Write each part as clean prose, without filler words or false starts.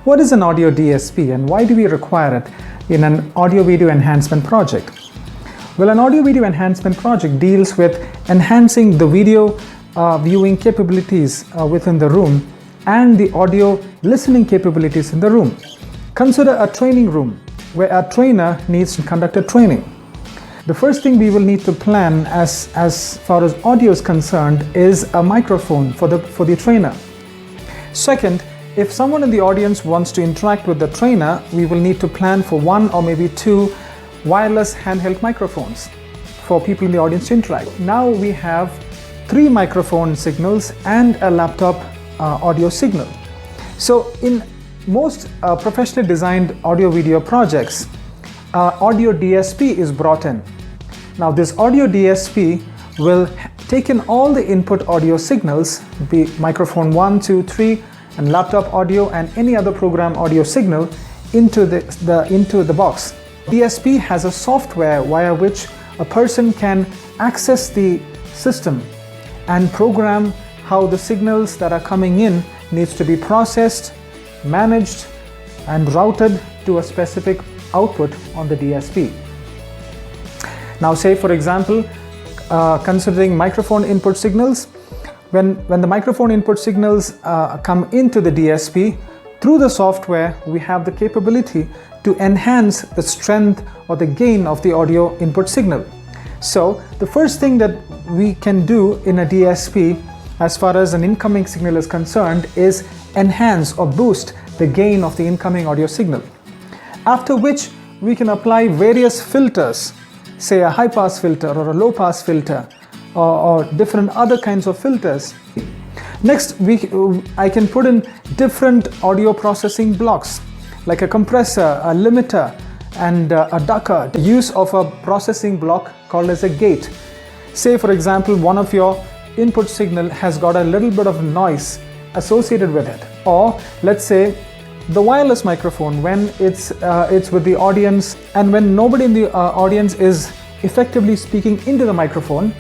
What is an audio DSP and why do we require it in an audio video enhancement project? Well, an audio video enhancement project deals with enhancing the video viewing capabilities within the room and the audio listening capabilities in the room. Consider a training room where a trainer needs to conduct a training. The first thing we will need to plan as far as audio is concerned is a microphone for the trainer. Second, if someone in the audience wants to interact with the trainer, we will need to plan for one or maybe two wireless handheld microphones for people in the audience to interact. Now we have 3 microphone signals and a laptop audio signal. So in most professionally designed audio video projects, audio DSP is brought in. Now this audio DSP will take in all the input audio signals, be microphone 1, 2, 3, and laptop audio and any other program audio signal into the box. DSP has a software via which a person can access the system and program how the signals that are coming in needs to be processed, managed, and routed to a specific output on the DSP. Now say for example, considering microphone input signals, when the microphone input signals come into the DSP, through the software we have the capability to enhance the strength or the gain of the audio input signal. So the first thing that we can do in a DSP as far as an incoming signal is concerned is enhance or boost the gain of the incoming audio signal. After which we can apply various filters, say a high pass filter or a low pass filter or different other kinds of filters. Next, I can put in different audio processing blocks like a compressor, a limiter, and a ducker. The use of a processing block called as a gate. Say for example, one of your input signal has got a little bit of noise associated with it, or let's say the wireless microphone, when it's with the audience and when nobody in the audience is effectively speaking into the microphone.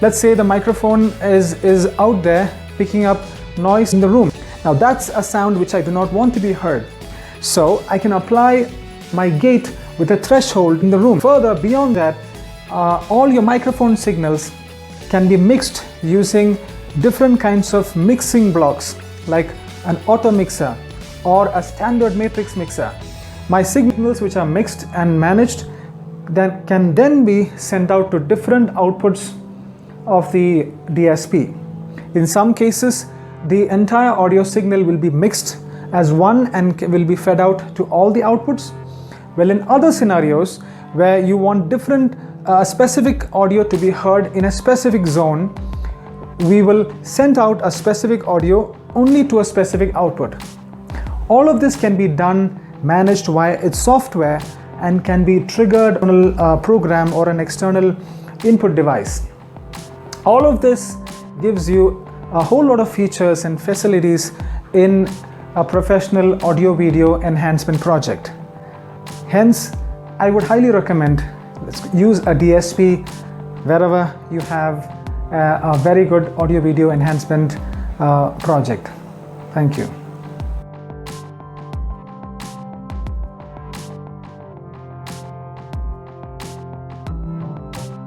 Let's say the microphone is out there picking up noise in the room. Now that's a sound which I do not want to be heard. So I can apply my gate with a threshold in the room. Further, beyond that, all your microphone signals can be mixed using different kinds of mixing blocks like an auto mixer or a standard matrix mixer. My signals which are mixed and managed can then be sent out to different outputs of the DSP. In some cases, the entire audio signal will be mixed as one and will be fed out to all the outputs. Well, in other scenarios where you want different specific audio to be heard in a specific zone, we will send out a specific audio only to a specific output. All of this can be done, managed via its software, and can be triggered on a program or an external input device. All of this gives you a whole lot of features and facilities in a professional audio video enhancement project. Hence, I would highly recommend use a DSP wherever you have a very good audio video enhancement project. Thank you.